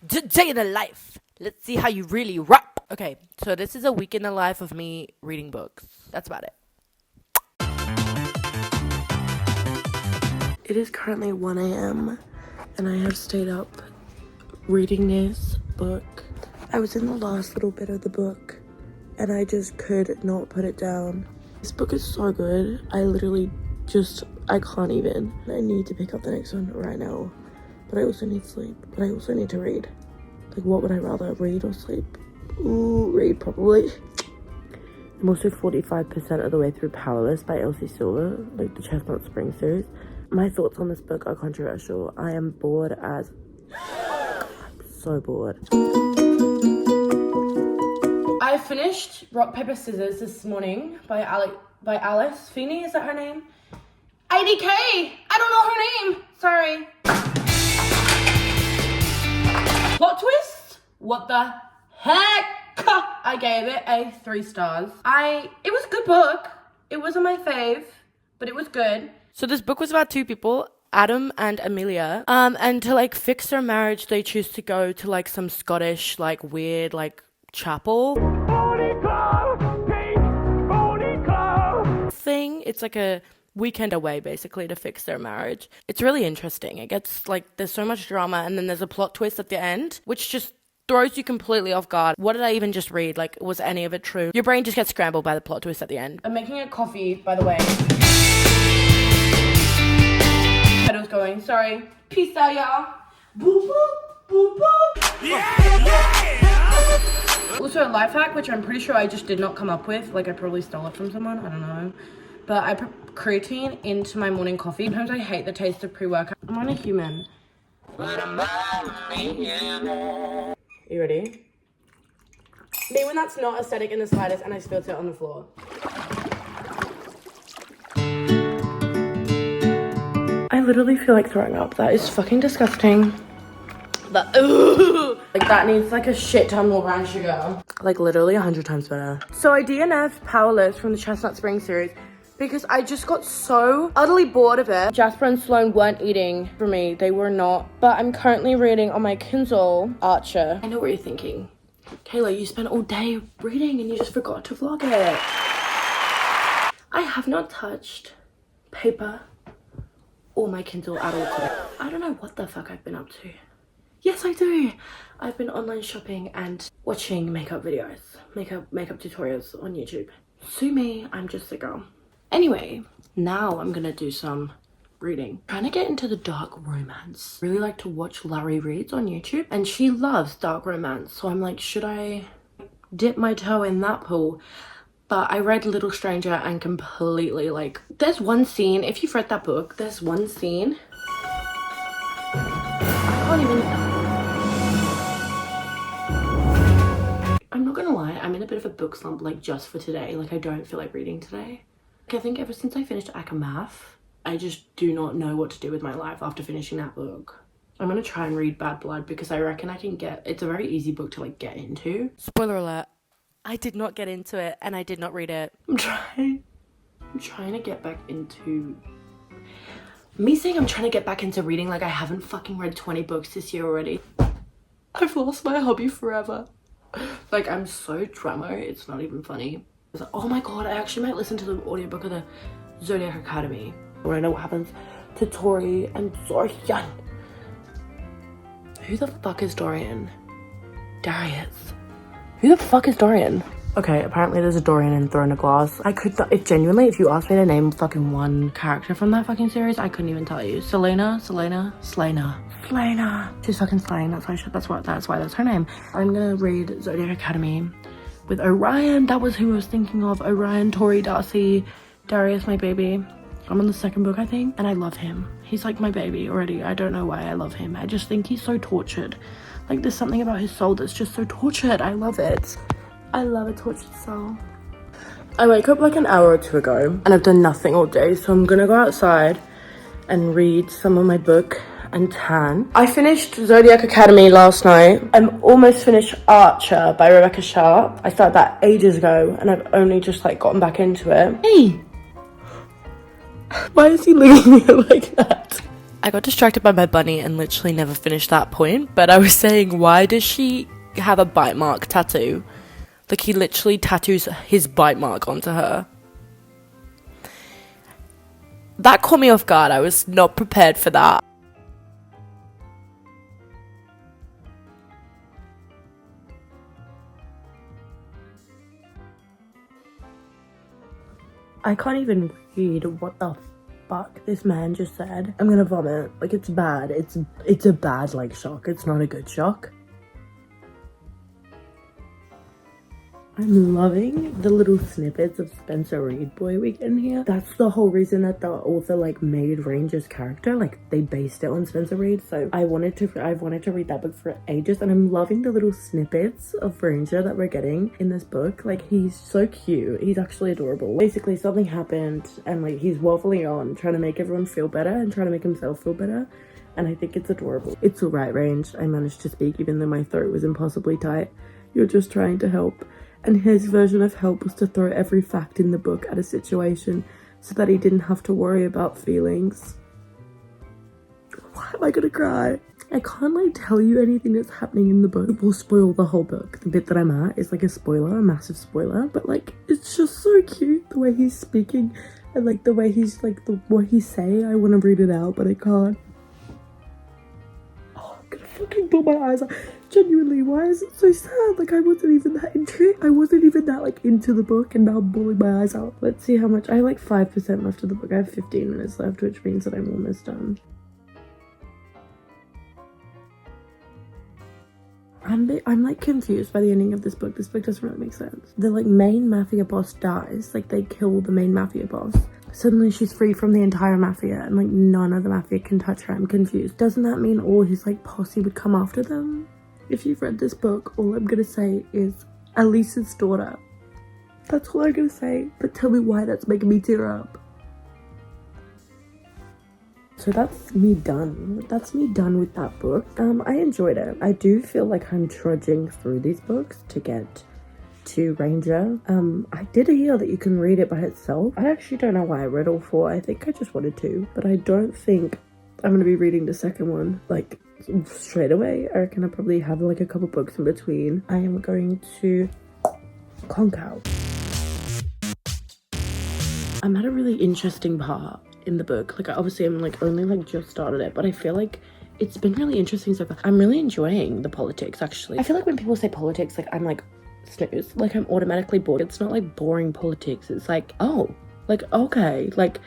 Day in the life. Let's see how you really rock. Okay, so this is a week in the life of me reading books. That's about it. It is currently 1 a.m. and I have stayed up reading this book. I was in the last little bit of the book and I just could not put it down. This book is so good. I can't even. I need to pick up the next one right now. But I also need sleep. But I also need to read. Like, what would I rather, read or sleep? Ooh, read probably. I'm also 45% of the way through Powerless by Elsie Silver, like the Chestnut Spring series. My thoughts on this book are controversial. I am bored as... I'm so bored. I finished Rock, Paper, Scissors this morning by Alice Feeney, is that her name? IDK! I don't know her name! Sorry. Plot twist? What the heck? I gave it a 3 stars. It was a good book. It wasn't my fave, but it was good. So this book was about 2 people, Adam and Amelia. And to like fix their marriage, they choose to go to like some Scottish, like weird, like chapel thing. It's like a weekend away basically to fix their marriage. It's really interesting. It gets like, there's so much drama and then there's a plot twist at the end, which just throws you completely off guard. What did I even just read? Like, was any of it true? Your brain just gets scrambled by the plot twist at the end. I'm making a coffee, by the way. Pedals going, sorry. Peace out, y'all. Boop, boop, boop, boop. Yeah. Also a life hack, which I'm pretty sure I just did not come up with. Like, I probably stole it from someone, I don't know. But I put creatine into my morning coffee. Sometimes I hate the taste of pre-workout. I'm on a human. You ready? Me when that's not aesthetic in the slightest and I spilled it on the floor. I literally feel like throwing up. That is fucking disgusting. Like that needs like a shit ton more brown sugar. Like literally 100 times better. So I DNF'd Powerless from the Chestnut Spring series because I just got so utterly bored of it. Jasper and Sloane weren't eating for me. They were not. But I'm currently reading on my Kindle Archer. I know what you're thinking. Kayla, you spent all day reading and you just forgot to vlog it. I have not touched paper or my Kindle at all today. I don't know what the fuck I've been up to. Yes, I do. I've been online shopping and watching makeup videos, makeup tutorials on YouTube. Sue me, I'm just a girl. Anyway, now I'm gonna do some reading. Trying to get into the dark romance. Really like to watch Larry Reads on YouTube and she loves dark romance. So I'm like, should I dip my toe in that pool? But I read Little Stranger and completely like, there's one scene, if you've read that book, there's one scene. I can't even... I'm not gonna lie, I'm in a bit of a book slump like just for today. Like I don't feel like reading today. Like, I think ever since I finished Math, I just do not know what to do with my life after finishing that book. I'm gonna try and read Bad Blood because I reckon I can it's a very easy book to like get into. Spoiler alert, I did not get into it and I did not read it. I'm trying to get back into... Me saying I'm trying to get back into reading like I haven't fucking read 20 books this year already. I've lost my hobby forever. Like, I'm so drama, it's not even funny. I was like, oh my god, I actually might listen to the audiobook of the Zodiac Academy. I want to know what happens to Tori and Dorian. Who the fuck is Dorian? Darius. Who the fuck is Dorian? Okay, apparently there's a Dorian in Throne of Glass. I could, genuinely, if you asked me to name fucking one character from that fucking series, I couldn't even tell you. Selena. She's fucking slaying, that's why that's her name. I'm gonna read Zodiac Academy with Orion. That was who I was thinking of. Orion, Tori, Darcy, Darius, my baby. I'm on the 2nd book, I think, and I love him. He's like my baby already. I don't know why I love him. I just think he's so tortured. Like, there's something about his soul that's just so tortured. I love it. I love a tortured soul. I woke up like an hour or 2 ago and I've done nothing all day, so I'm gonna go outside and read some of my book and tan. I finished Zodiac Academy last night. I'm almost finished Archer by Rebecca Sharp. I started that ages ago and I've only just like gotten back into it. Hey! Why is he looking at me like that? I got distracted by my bunny and literally never finished that point, but I was saying, why does she have a bite mark tattoo? Like, he literally tattoos his bite mark onto her. That caught me off guard. I was not prepared for that. I can't even read what the fuck this man just said. I'm gonna vomit. Like, it's bad. It's a bad, like, shock. It's not a good shock. I'm loving the little snippets of Spencer Reid boy we get in here. That's the whole reason that the author, like, made Ranger's character. Like, they based it on Spencer Reid. So I've wanted to read that book for ages, and I'm loving the little snippets of Ranger that we're getting in this book. Like, he's so cute. He's actually adorable. Basically, something happened, and, like, he's waffling on, trying to make everyone feel better and trying to make himself feel better. And I think it's adorable. It's all right, Range. I managed to speak even though my throat was impossibly tight. You're just trying to help. And his version of help was to throw every fact in the book at a situation so that he didn't have to worry about feelings. Why am I gonna cry? I can't, like, tell you anything that's happening in the book. It will spoil the whole book. The bit that I'm at is, like, a spoiler, a massive spoiler. But, like, it's just so cute the way he's speaking and, like, the way he's, like, what he's saying. I want to read it out, but I can't. Oh, I'm gonna fucking pull my eyes out. Genuinely, why is it so sad? Like, I wasn't even that like, into the book, and now I'm bawling my eyes out. Let's see how much. I have, like, 5% left of the book. I have 15 minutes left, which means that I'm almost done. I'm like confused by the ending of this book. This book doesn't really make sense. The, like, main mafia boss dies. Like, they kill the main mafia boss. Suddenly she's free from the entire mafia, and, like, none of the mafia can touch her. I'm confused. Doesn't that mean all his, like, posse would come after them? If you've read this book, all I'm gonna say is Elise's daughter. That's all I'm gonna say, but tell me why that's making me tear up. So that's me done. That's me done with that book. I enjoyed it. I do feel like I'm trudging through these books to get to Ranger. I did hear that you can read it by itself. I actually don't know why I read all 4. I think I just wanted to, but I don't think I'm gonna be reading the second one, like, straight away. I reckon I'll probably have, like, a couple books in between. I am going to conk out. I'm at a really interesting part in the book. Like, obviously I'm, like, only, like, just started it, but I feel like it's been really interesting so far. I'm really enjoying the politics, actually. I feel like when people say politics, like, I'm like, snooze. Like, I'm automatically bored. It's not, like, boring politics. It's like, oh, like, okay. Like,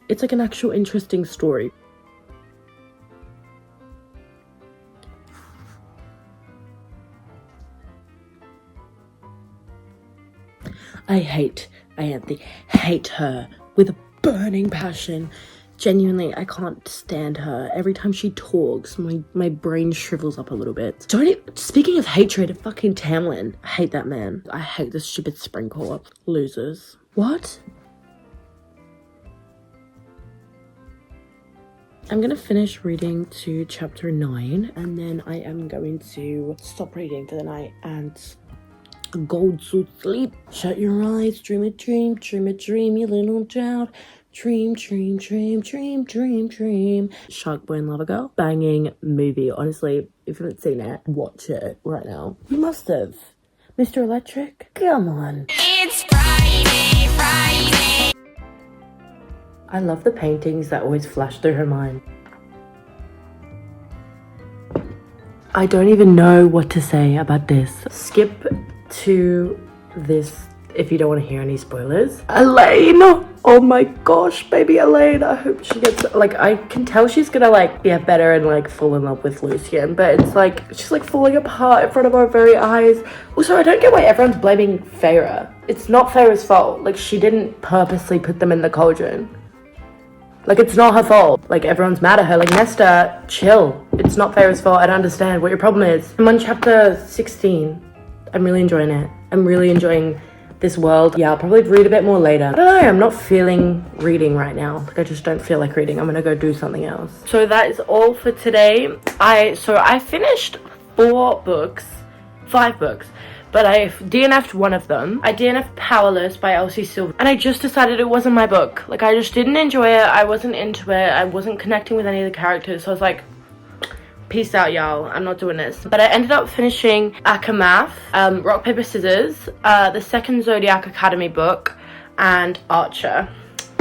it's, like, an actual interesting story. I hate her with a burning passion. Genuinely, I can't stand her. Every time she talks, my brain shrivels up a little bit. Speaking of hatred, fucking Tamlin. I hate that man. I hate this stupid Sprinkle. Losers. What? I'm gonna finish reading to chapter 9, and then I am going to stop reading for the night and go to sleep. Shut your eyes, dream a dream, you little child. Dream. Shark Boy and Lover Girl. Banging movie. Honestly, if you haven't seen it, watch it right now. You must have. Mr. Electric? Come on. It's Friday. I love the paintings that always flash through her mind. I don't even know what to say about this. Skip to this if you don't want to hear any spoilers. Elaine! Oh my gosh, baby Elaine. I hope she gets, like, I can tell she's gonna, like, get better and, like, fall in love with Lucian, but it's like she's, like, falling apart in front of our very eyes. Also, I don't get why everyone's blaming Feyre. It's not Feyre's fault. Like, she didn't purposely put them in the cauldron. Like, it's not her fault. Like, everyone's mad at her. Like, Nesta, chill. It's not Feyre's fault. I don't understand what your problem is. I'm on chapter 16. I'm really enjoying it. I'm really enjoying this world. Yeah, I'll probably read a bit more later. I don't know, I'm not feeling reading right now. Like, I just don't feel like reading. I'm gonna go do something else. So that is all for today. I finished 5 books, but I DNF'd one of them. I DNF'd Powerless by Elsie Silver, and I just decided it wasn't my book. Like, I just didn't enjoy it. I wasn't into it. I wasn't connecting with any of the characters, so I was like, peace out, y'all. I'm not doing this. But I ended up finishing Akamath, Rock, Paper, Scissors, the second Zodiac Academy book, and Archer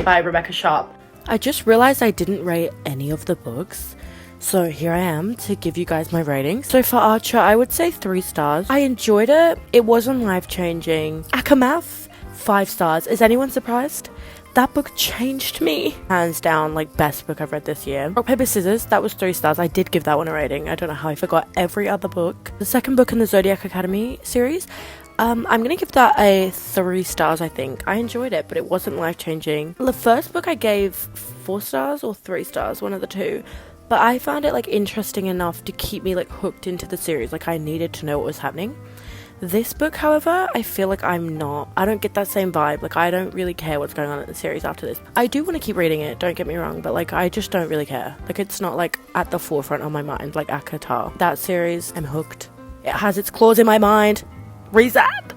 by Rebecca Sharp. I just realized I didn't rate any of the books, so here I am to give you guys my ratings. So for Archer, I would say 3 stars. I enjoyed it. It wasn't life-changing. Akamath, 5 stars. Is anyone surprised? That book changed me. Hands down, like, best book I've read this year. Rock, Paper, Scissors, that was 3 stars. I did give that one a rating. I don't know how I forgot every other book. The second book in the Zodiac Academy series, I'm gonna give that a 3 stars, I think. I enjoyed it, but it wasn't life-changing. The first book I gave 4 stars or 3 stars, one of the two. But I found it, like, interesting enough to keep me, like, hooked into the series. Like, I needed to know what was happening. This book, however, I feel like I don't get that same vibe. Like, I don't really care what's going on in the series after this. I do want to keep reading it, don't get me wrong, but, like, I just don't really care. Like, it's not, like, at the forefront of my mind, like ACOTAR. That series, I'm hooked. It has its claws in my mind. Rizab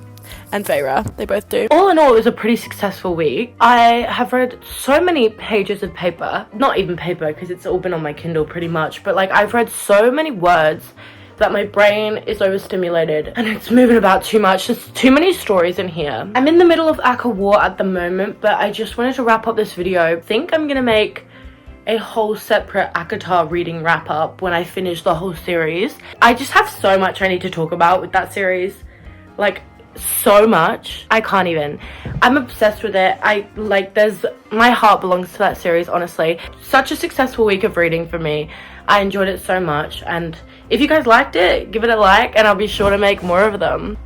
and Feyre, they both do. All in all, it was a pretty successful week. I have read so many pages of paper. Not even paper, because it's all been on my Kindle pretty much, but, like, I've read so many words that my brain is overstimulated and it's moving about too much. There's too many stories in here. I'm in the middle of Aka War at the moment, but I just wanted to wrap up this video. I think I'm gonna make a whole separate ACOTAR reading wrap up when I finish the whole series. I just have so much I need to talk about with that series. Like, so much. I can't even. I'm obsessed with it. My heart belongs to that series, honestly. Such a successful week of reading for me. I enjoyed it so much, and if you guys liked it, give it a like and I'll be sure to make more of them.